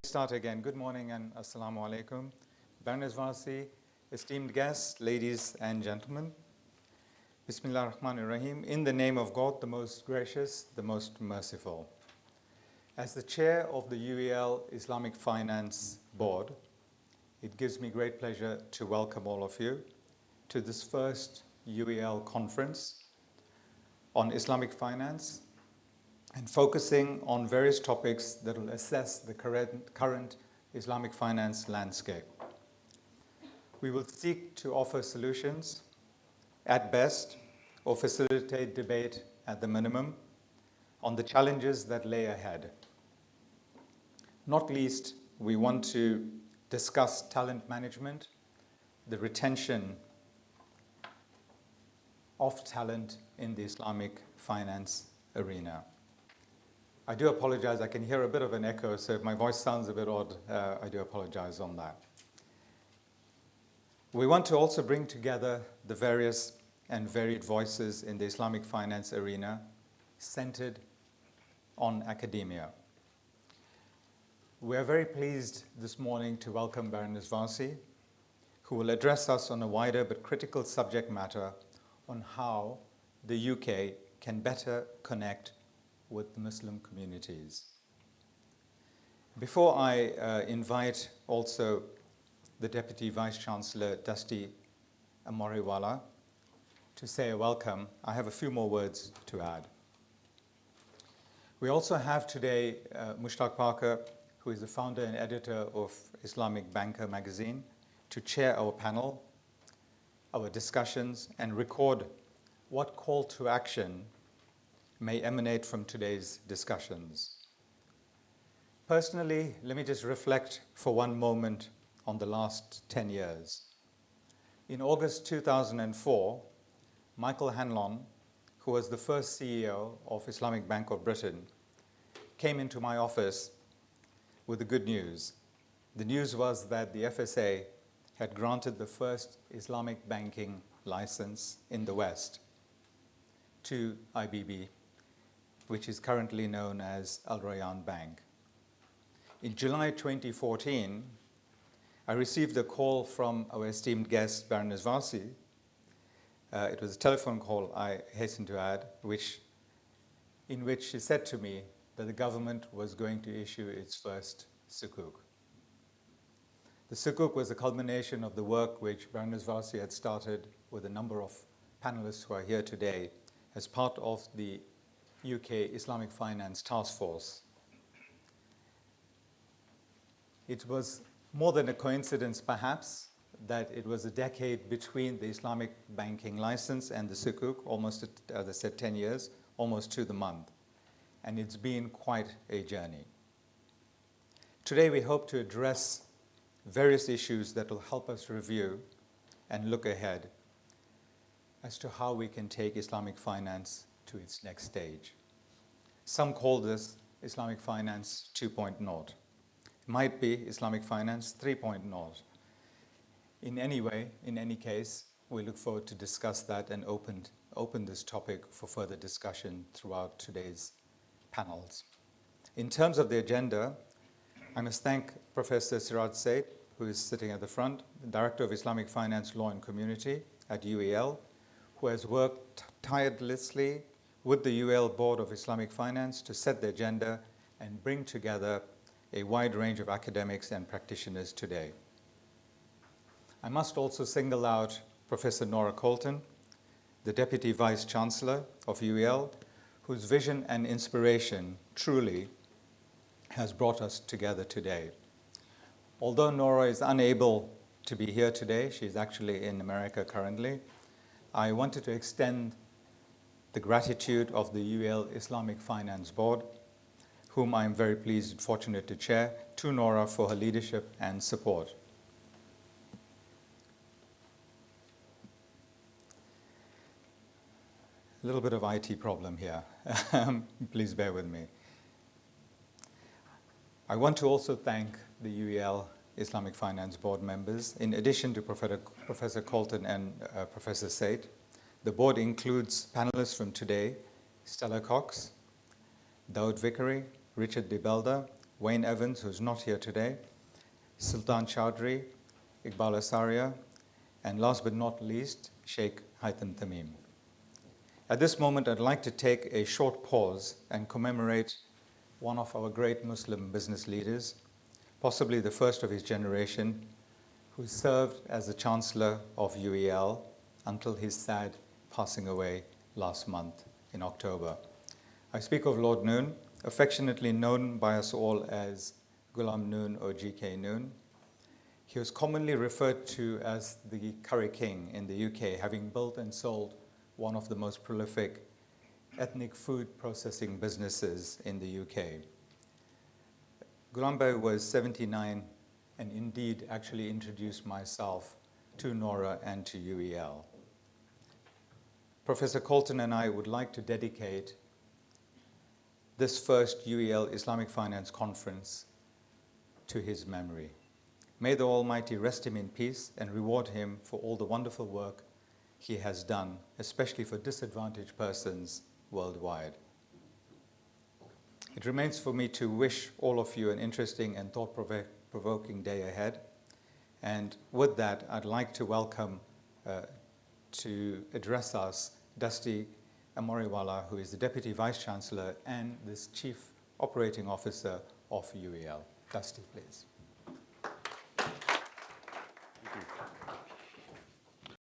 Start again. Good morning and assalamu alaikum. Baroness Varsi, esteemed guests, ladies and gentlemen. Bismillah ar-Rahman ar-Rahim. In the name of God, the most gracious, the most merciful. As the chair of the UEL Islamic Finance Board, it gives me great pleasure to welcome all of you to this first UEL conference on Islamic finance and focusing on various topics that will assess the current Islamic finance landscape. We will seek to offer solutions at best or facilitate debate at the minimum on the challenges that lay ahead. Not least, we want to discuss talent management, the retention of talent in the Islamic finance arena. I do apologize, I can hear a bit of an echo, so if my voice sounds a bit odd, I do apologize on that. We want to also bring together the various and varied voices in the Islamic finance arena centered on academia. We are very pleased this morning to welcome Baroness Varsi, who will address us on a wider but critical subject matter on how the UK can better connect with the Muslim communities. Before I invite also the Deputy Vice-Chancellor, Dusty Amoriwala, to say a welcome, I have a few more words to add. We also have today Mushtaq Parker, who is the founder and editor of Islamic Banker magazine, to chair our panel, our discussions, and record what call to action may emanate from today's discussions. Personally, let me just reflect for one moment on the last 10 years. In August 2004, Michael Hanlon, who was the first CEO of Islamic Bank of Britain, came into my office with the good news. The news was that the FSA had granted the first Islamic banking license in the West to IBB, which is currently known as Al Rayyan Bank. In July 2014, I received a call from our esteemed guest, Baroness Varsi. It was a telephone call, I hasten to add, in which she said to me that the government was going to issue its first sukuk. The sukuk was a culmination of the work which Baroness Varsi had started with a number of panelists who are here today as part of the UK Islamic Finance Task Force. It was more than a coincidence, perhaps, that it was a decade between the Islamic banking license and the sukuk, almost, as I said, 10 years, almost to the month. And it's been quite a journey. Today we hope to address various issues that will help us review and look ahead as to how we can take Islamic finance to its next stage. Some call this Islamic Finance 2.0. It might be Islamic Finance 3.0. In any way, in any case, we look forward to discuss that and open this topic for further discussion throughout today's panels. In terms of the agenda, I must thank Professor Siraj Said, who is sitting at the front, the Director of Islamic Finance Law and Community at UEL, who has worked tirelessly with the UEL Board of Islamic Finance to set the agenda and bring together a wide range of academics and practitioners today. I must also single out Professor Nora Colton, the Deputy Vice-Chancellor of UEL, whose vision and inspiration truly has brought us together today. Although Nora is unable to be here today, she's actually in America currently, I wanted to extend the gratitude of the UEL Islamic Finance Board, whom I am very pleased and fortunate to chair, to Nora for her leadership and support. A little bit of IT problem here. Please bear with me. I want to also thank the UEL Islamic Finance Board members. In addition to Professor Colton and Professor Said, the board includes panelists from today, Stella Cox, Daud Vickery, Richard DeBelda, Wayne Evans, who's not here today, Sultan Chowdhury, Iqbal Asaria, and last but not least, Sheikh Haitham Tamim. At this moment, I'd like to take a short pause and commemorate one of our great Muslim business leaders, possibly the first of his generation, who served as the Chancellor of UEL until his sad passing away last month in October. I speak of Lord Noon, affectionately known by us all as Ghulam Noon or GK Noon. He was commonly referred to as the Curry King in the UK, having built and sold one of the most prolific ethnic food processing businesses in the UK. Ghulam Bhai was 79 and indeed actually introduced myself to Nora and to UEL. Professor Colton and I would like to dedicate this first UEL Islamic Finance Conference to his memory. May the Almighty rest him in peace and reward him for all the wonderful work he has done, especially for disadvantaged persons worldwide. It remains for me to wish all of you an interesting and thought-provoking day ahead. And with that, I'd like to welcome to address us Dusty Amoriwala, who is the Deputy Vice Chancellor and the Chief Operating Officer of UEL. Dusty, please.